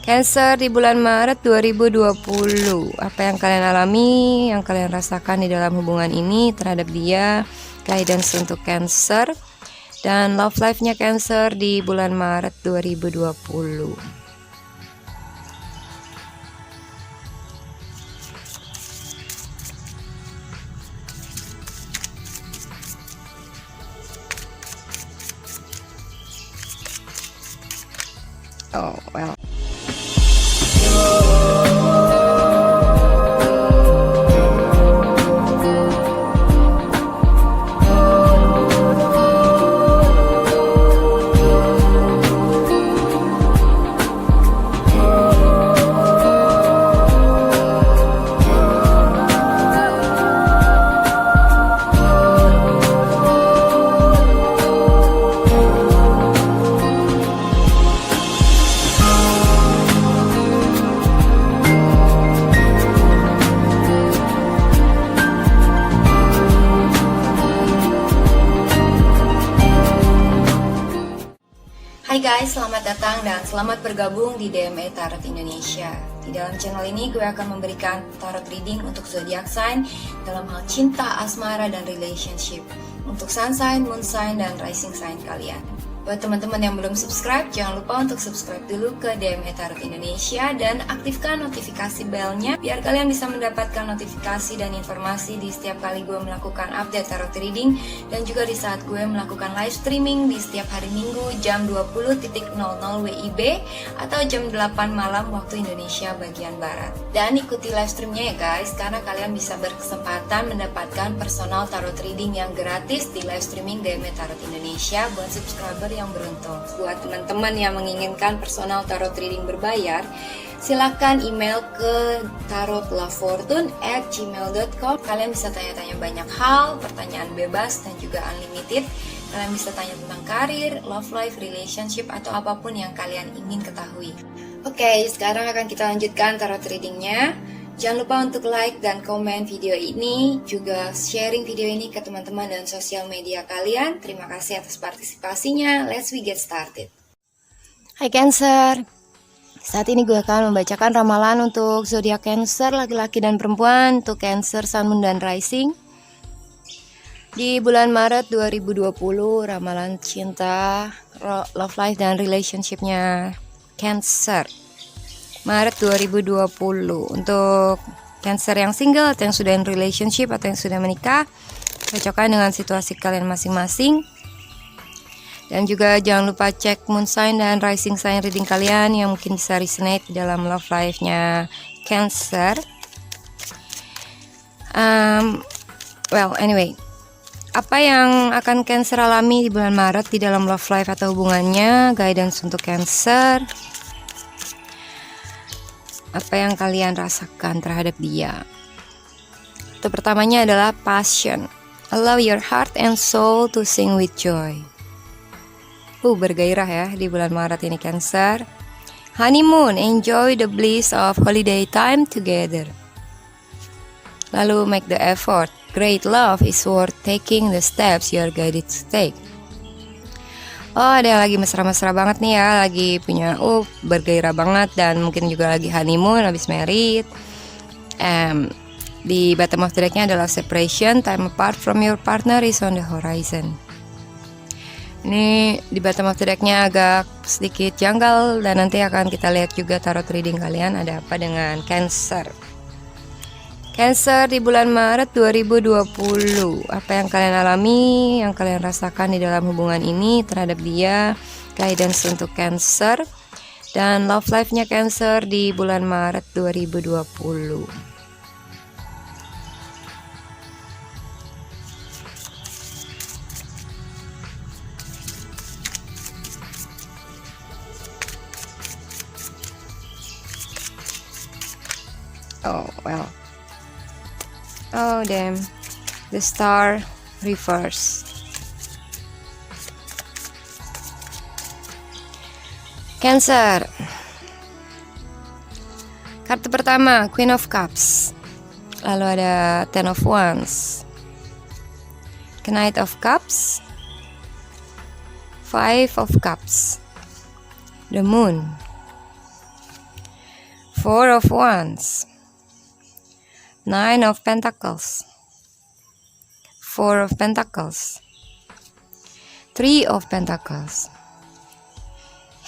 Cancer di bulan Maret 2020. Apa yang kalian alami, yang kalian rasakan di dalam hubungan ini terhadap dia, guidance untuk Cancer, dan love life-nya Cancer di bulan Maret 2020. Oh, well. Hai guys, selamat datang dan selamat bergabung di DME Tarot Indonesia. Di dalam channel ini gue akan memberikan tarot reading untuk zodiac sign dalam hal cinta, asmara, dan relationship. Untuk sun sign, moon sign, dan rising sign kalian. Buat teman-teman yang belum subscribe, jangan lupa untuk subscribe dulu ke DME Tarot Indonesia dan aktifkan notifikasi bellnya biar kalian bisa mendapatkan notifikasi dan informasi di setiap kali gue melakukan update tarot reading dan juga di saat gue melakukan live streaming di setiap hari Minggu jam 20.00 WIB atau jam 8 malam waktu Indonesia bagian Barat. Dan ikuti live streamnya ya guys, karena kalian bisa berkesempatan mendapatkan personal tarot reading yang gratis di live streaming DME Tarot Indonesia buat subscriber yang beruntung. Buat teman-teman yang menginginkan personal tarot reading berbayar, silahkan email ke tarotlafortune@gmail.com. Kalian bisa tanya-tanya banyak hal, pertanyaan bebas dan juga unlimited. Kalian bisa tanya tentang karir, love life, relationship, atau apapun yang kalian ingin ketahui. Oke, sekarang akan kita lanjutkan tarot readingnya. Jangan lupa untuk like dan komen video ini, juga sharing video ini ke teman-teman dan sosial media kalian. Terima kasih atas partisipasinya. Let's we get started. Hai Cancer, saat ini gue akan membacakan ramalan untuk zodiak Cancer, laki-laki dan perempuan, untuk Cancer, Sun, Moon, dan Rising. Di bulan Maret 2020, ramalan cinta, love life, dan relationshipnya Cancer. Maret 2020 untuk Cancer yang single atau yang sudah in relationship atau yang sudah menikah, cocokkan dengan situasi kalian masing-masing. Dan juga jangan lupa cek moon sign dan rising sign reading kalian yang mungkin bisa resonate di dalam love life-nya Cancer. Well, anyway, apa yang akan Cancer alami di bulan Maret di dalam love life atau hubungannya, guidance untuk Cancer. Apa yang kalian rasakan terhadap dia. Itu pertamanya adalah passion. Allow your heart and soul to sing with joy. Bergairah ya di bulan Maret ini Cancer. Honeymoon, enjoy the bliss of holiday time together. Lalu make the effort. Great love is worth taking the steps you are guided to take. Oh, ada yang lagi mesra-mesra banget nih ya, lagi punya bergairah banget dan mungkin juga lagi honeymoon, habis married. Di bottom of the deck-nya adalah separation, time apart from your partner is on the horizon. Ini di bottom of the deck-nya agak sedikit janggal dan nanti akan kita lihat juga tarot reading kalian ada apa dengan Cancer. Cancer di bulan Maret 2020. Apa yang kalian alami, yang kalian rasakan di dalam hubungan ini terhadap dia, guidance untuk Cancer, dan love life-nya Cancer di bulan Maret 2020. Oh, well. Oh damn, the star reverse. Cancer. Kartu pertama, Queen of Cups. Lalu ada Ten of Wands, Knight of Cups, Five of Cups, the Moon, Four of Wands, Nine of Pentacles, Four of Pentacles, Three of Pentacles,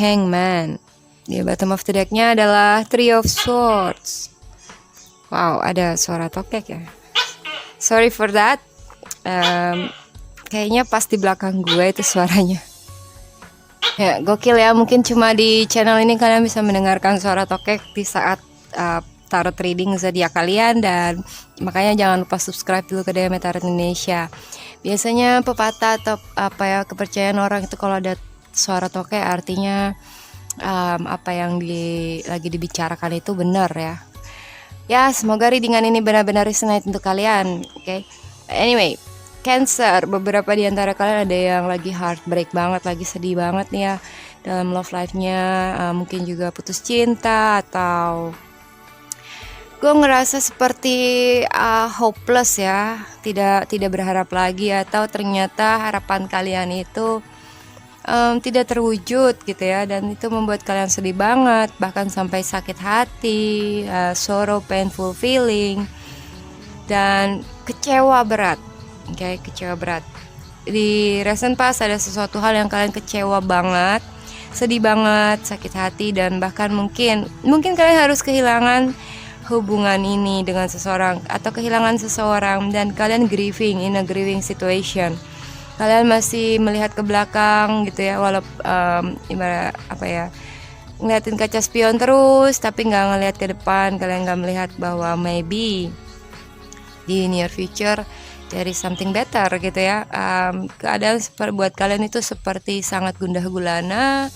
Hangman. Di bottom of the deck-nya adalah Three of Swords. Wow, ada suara tokek ya. Sorry for that. Kayaknya pas di belakang gue itu suaranya. Ya, gokil ya. Mungkin cuma di channel ini kalian bisa mendengarkan suara tokek di saat tarot reading zodiak kalian, dan makanya jangan lupa subscribe dulu ke DM Tarot Indonesia. Biasanya pepatah atau kepercayaan orang itu kalau ada suara tokek artinya apa yang lagi dibicarakan itu benar ya. Ya, semoga readingan ini benar-benar resonate untuk kalian. Oke. Anyway, Cancer, beberapa di antara kalian ada yang lagi heartbreak banget, lagi sedih banget nih ya dalam love life-nya, mungkin juga putus cinta, atau gue ngerasa seperti hopeless ya, tidak berharap lagi, atau ternyata harapan kalian itu tidak terwujud gitu ya, dan itu membuat kalian sedih banget, bahkan sampai sakit hati, sorrow, painful feeling, dan kecewa berat. Oke, kecewa berat. Di recent past ada sesuatu hal yang kalian kecewa banget, sedih banget, sakit hati, dan bahkan mungkin kalian harus kehilangan hubungan ini dengan seseorang atau kehilangan seseorang, dan kalian grieving in a grieving situation. Kalian masih melihat ke belakang gitu ya, walaupun ibarat ngeliatin kaca spion terus, tapi nggak ngelihat ke depan. Kalian nggak melihat bahwa maybe di near future there is something better gitu ya. Keadaan buat kalian itu seperti sangat gundah gulana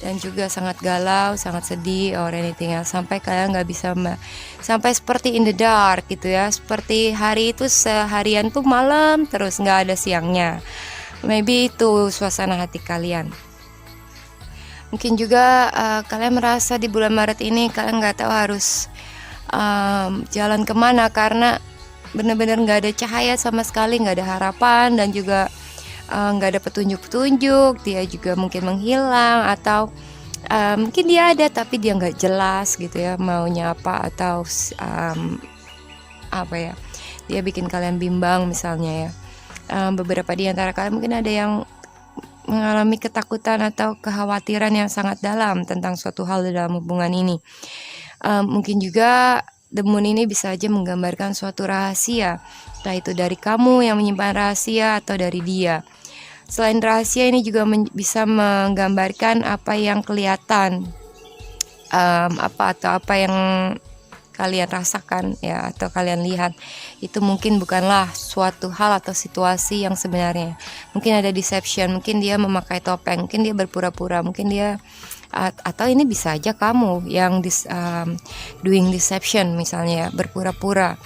dan juga sangat galau, sangat sedih or anything else, sampai kalian nggak bisa sampai seperti in the dark gitu ya, seperti hari itu seharian tuh malam terus, nggak ada siangnya. Maybe itu suasana hati kalian. Mungkin juga kalian merasa di bulan Maret ini kalian nggak tahu harus jalan kemana, karena benar-benar nggak ada cahaya sama sekali, nggak ada harapan, dan juga nggak ada petunjuk-petunjuk. Dia juga mungkin menghilang, atau mungkin dia ada tapi dia nggak jelas gitu ya maunya apa, atau dia bikin kalian bimbang misalnya ya. Beberapa di antara kalian mungkin ada yang mengalami ketakutan atau kekhawatiran yang sangat dalam tentang suatu hal dalam hubungan ini. Mungkin juga The Moon ini bisa aja menggambarkan suatu rahasia, entah itu dari kamu yang menyimpan rahasia atau dari dia. Selain rahasia, ini juga bisa menggambarkan apa yang kelihatan, apa yang kalian rasakan ya, atau kalian lihat. Itu mungkin bukanlah suatu hal atau situasi yang sebenarnya. Mungkin ada deception, mungkin dia memakai topeng, mungkin dia berpura-pura, mungkin dia atau ini bisa aja kamu yang doing deception misalnya, berpura-pura.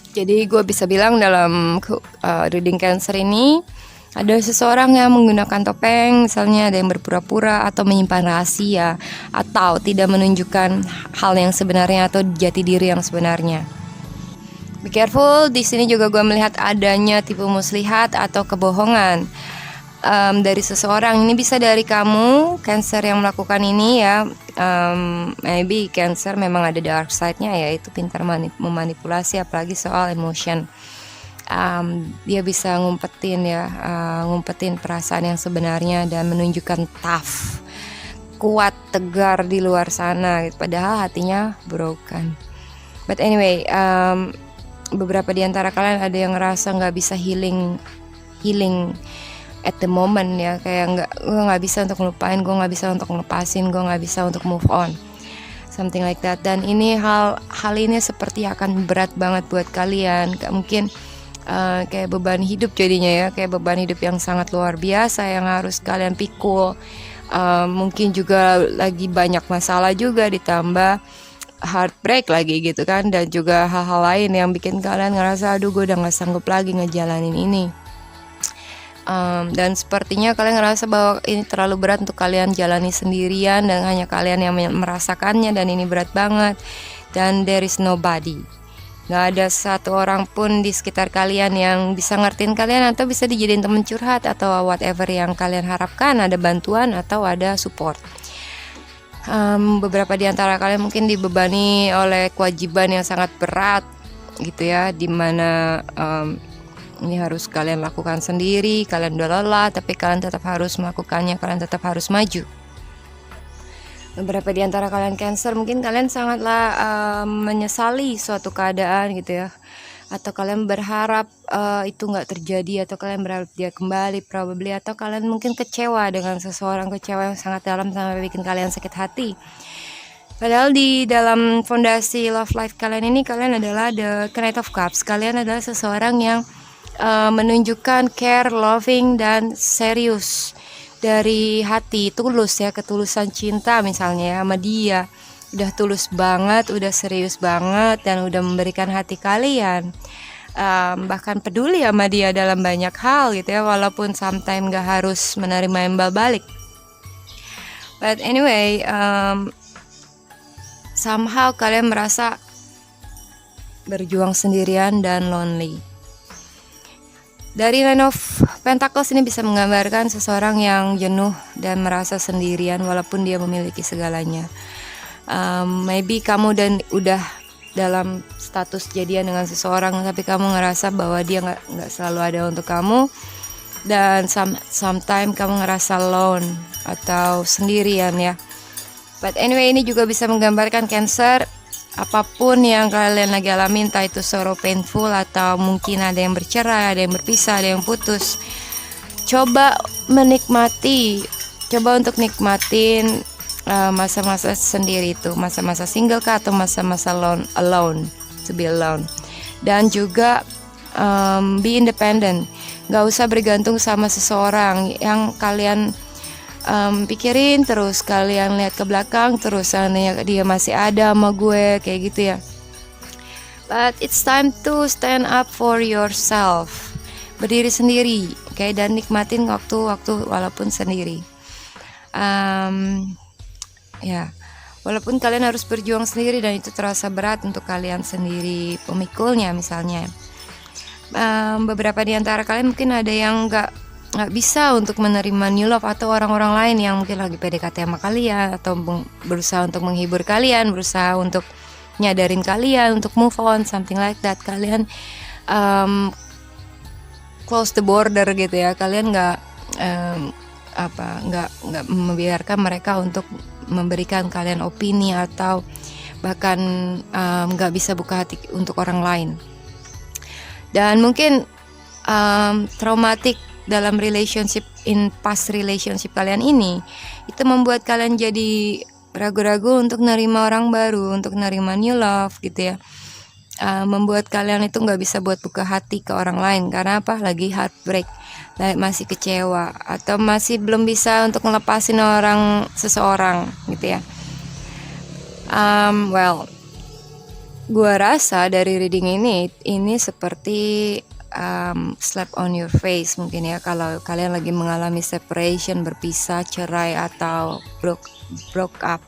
Jadi gue bisa bilang dalam reading Cancer ini ada seseorang yang menggunakan topeng, misalnya ada yang berpura-pura atau menyimpan rahasia, atau tidak menunjukkan hal yang sebenarnya atau jati diri yang sebenarnya. Be careful, di sini juga gue melihat adanya tipu muslihat atau kebohongan dari seseorang. Ini bisa dari kamu, Cancer, yang melakukan ini ya. Maybe Cancer memang ada dark side-nya, yaitu pintar memanipulasi, apalagi soal emotion. Dia bisa ngumpetin perasaan yang sebenarnya dan menunjukkan tough, kuat, tegar di luar sana, padahal hatinya broken. But anyway, beberapa di antara kalian ada yang ngerasa nggak bisa healing at the moment ya, kayak gue nggak bisa untuk ngelupain, gue nggak bisa untuk ngelepasin, gue nggak bisa untuk move on, something like that. Dan ini hal ini seperti akan berat banget buat kalian, mungkin kayak beban hidup jadinya ya, kayak beban hidup yang sangat luar biasa yang harus kalian pikul. Mungkin juga lagi banyak masalah juga, ditambah heartbreak lagi gitu kan, dan juga hal-hal lain yang bikin kalian ngerasa aduh gue udah gak sanggup lagi ngejalanin ini. Dan sepertinya kalian ngerasa bahwa ini terlalu berat untuk kalian jalani sendirian, dan hanya kalian yang merasakannya, dan ini berat banget, dan there is nobody. Gak ada satu orang pun di sekitar kalian yang bisa ngertiin kalian, atau bisa dijadiin teman curhat, atau whatever yang kalian harapkan, ada bantuan atau ada support. Beberapa di antara kalian mungkin dibebani oleh kewajiban yang sangat berat gitu ya, dimana ini harus kalian lakukan sendiri, kalian udah lelah tapi kalian tetap harus melakukannya, kalian tetap harus maju. Beberapa di antara kalian Cancer, mungkin kalian sangatlah menyesali suatu keadaan gitu ya, atau kalian berharap itu nggak terjadi, atau kalian berharap dia kembali probably, atau kalian mungkin kecewa dengan seseorang, kecewa yang sangat dalam sampai bikin kalian sakit hati. Padahal di dalam fondasi love life kalian ini, kalian adalah the Knight of Cups. Kalian adalah seseorang yang menunjukkan care, loving, dan serius dari hati, tulus ya, ketulusan cinta misalnya ya, sama dia. Udah tulus banget, udah serius banget, dan udah memberikan hati kalian. Bahkan peduli sama dia dalam banyak hal gitu ya, walaupun sometimes gak harus menerima imbal balik. But anyway, somehow kalian merasa berjuang sendirian dan lonely. Dari Nine of Pentacles ini bisa menggambarkan seseorang yang jenuh dan merasa sendirian walaupun dia memiliki segalanya. Maybe kamu udah dalam status jadian dengan seseorang, tapi kamu ngerasa bahwa dia nggak selalu ada untuk kamu, dan sometimes kamu ngerasa alone atau sendirian ya. But anyway, ini juga bisa menggambarkan Cancer, apapun yang kalian lagi alami, entah itu sorrow, painful, atau mungkin ada yang bercerai, ada yang berpisah, ada yang putus, coba untuk nikmatin masa-masa sendiri itu, masa-masa single kah atau masa-masa alone, to be alone. Dan juga be independent, gak usah bergantung sama seseorang yang kalian pikirin terus, kalian lihat ke belakang terus, seandainya dia masih ada sama gue, kayak gitu ya. But it's time to stand up for yourself, berdiri sendiri, okay? Dan nikmatin waktu-waktu walaupun sendiri. Ya, walaupun kalian harus berjuang sendiri dan itu terasa berat untuk kalian sendiri, pemikulnya misalnya. Beberapa di antara kalian mungkin ada yang nggak bisa untuk menerima new love, atau orang-orang lain yang mungkin lagi PDKT sama kalian, atau berusaha untuk menghibur kalian, berusaha untuk nyadarin kalian untuk move on, something like that. Kalian close the border gitu ya, kalian nggak membiarkan mereka untuk memberikan kalian opini, atau bahkan nggak bisa buka hati untuk orang lain. Dan mungkin traumatik dalam past relationship kalian ini, itu membuat kalian jadi ragu-ragu untuk nerima orang baru, untuk nerima new love gitu ya. Membuat kalian itu nggak bisa buat buka hati ke orang lain, karena apa? Lagi heartbreak, masih kecewa, atau masih belum bisa untuk ngelepasin seseorang gitu ya. Gua rasa dari reading ini seperti slap on your face mungkin ya, kalau kalian lagi mengalami separation, berpisah, cerai, atau broke up,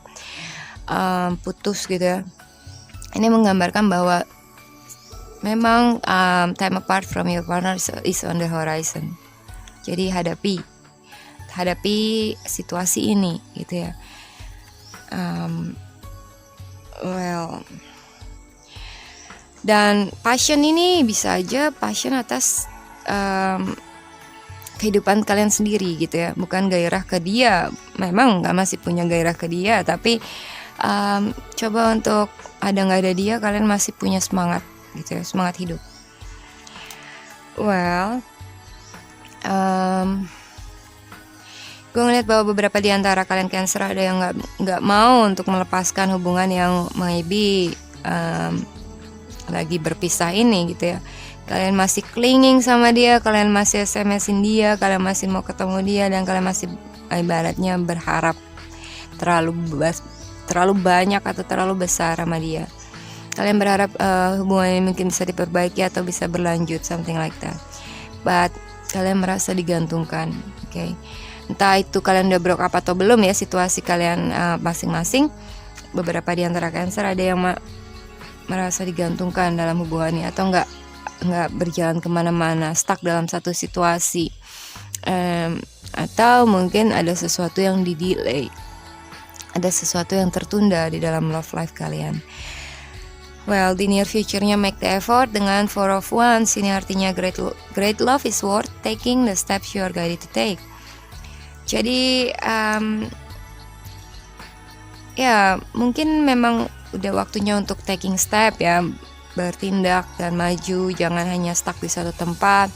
putus gitu ya. Ini menggambarkan bahwa memang time apart from your partner is on the horizon. Jadi hadapi situasi ini gitu ya. Dan passion ini bisa aja passion atas kehidupan kalian sendiri gitu ya, bukan gairah ke dia. Memang masih punya gairah ke dia, tapi coba untuk ada nggak ada dia, kalian masih punya semangat gitu ya, semangat hidup. Gue ngeliat bahwa beberapa di antara kalian Cancer ada yang nggak mau untuk melepaskan hubungan yang maybe lagi berpisah ini gitu ya. Kalian masih clinging sama dia, kalian masih SMS-in dia, kalian masih mau ketemu dia, dan kalian masih ibaratnya berharap terlalu banyak atau terlalu besar sama dia. Kalian berharap hubungan ini mungkin bisa diperbaiki atau bisa berlanjut, something like that. But kalian merasa digantungkan, okay? Entah itu kalian udah broke up atau belum ya, situasi kalian masing-masing. Beberapa di antara Cancer ada yang merasa digantungkan dalam hubungannya, atau nggak berjalan kemana-mana, stuck dalam satu situasi, atau mungkin ada sesuatu yang di-delay. ada sesuatu yang tertunda di dalam love life kalian. Well, di near future-nya make the effort dengan 4 of Wands. Ini artinya great love is worth taking the steps you are guided to take. Jadi ya mungkin memang udah waktunya untuk taking step ya, bertindak dan maju, jangan hanya stuck di satu tempat.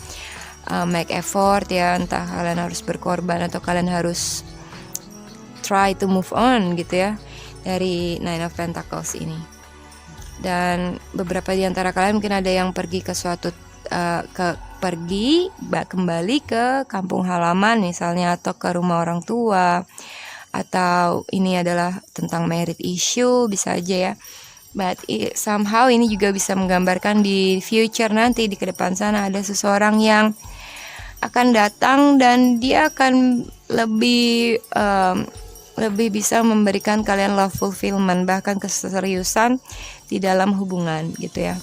Make effort ya, entah kalian harus berkorban atau kalian harus try to move on gitu ya dari Nine of Pentacles ini. Dan beberapa di antara kalian mungkin ada yang pergi ke suatu kembali ke kampung halaman misalnya, atau ke rumah orang tua, atau ini adalah tentang marriage issue, bisa aja ya. But somehow ini juga bisa menggambarkan di future nanti, di kedepan sana ada seseorang yang akan datang dan dia akan lebih bisa memberikan kalian love fulfillment, bahkan keseriusan di dalam hubungan gitu ya.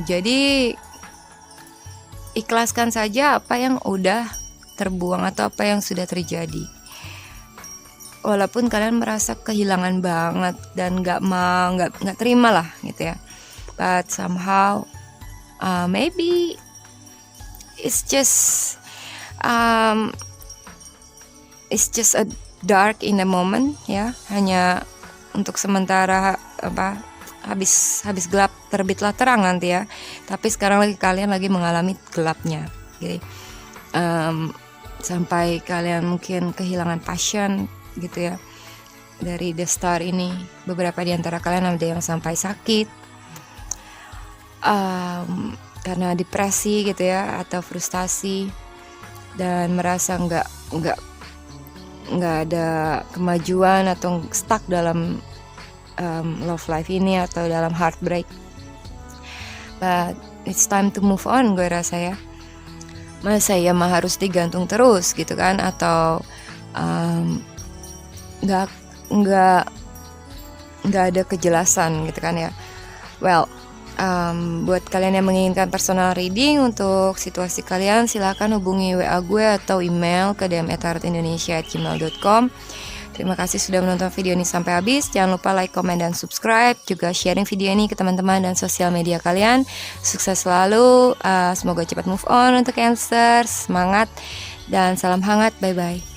Jadi ikhlaskan saja apa yang udah terbuang atau apa yang sudah terjadi. Walaupun kalian merasa kehilangan banget dan nggak terima lah gitu ya. But somehow maybe it's just a dark in the moment ya, hanya untuk sementara habis gelap terbitlah terang nanti ya. Tapi sekarang kalian lagi mengalami gelapnya. Jadi sampai kalian mungkin kehilangan passion gitu ya dari the star ini. Beberapa di antara kalian ada yang sampai sakit karena depresi gitu ya, atau frustasi dan merasa nggak ada kemajuan atau stuck dalam love life ini atau dalam heartbreak. But it's time to move on, gue rasa ya. Masa ya mah harus digantung terus gitu kan, atau nggak ada kejelasan gitu kan ya. Well, buat kalian yang menginginkan personal reading untuk situasi kalian, silakan hubungi WA gue atau email ke dm@tarotindonesia@gmail.com. Terima kasih sudah menonton video ini sampai habis. Jangan lupa like, comment, dan subscribe. Juga sharing video ini ke teman-teman dan sosial media kalian. Sukses selalu. Semoga cepat move on untuk Cancer. Semangat dan salam hangat. Bye-bye.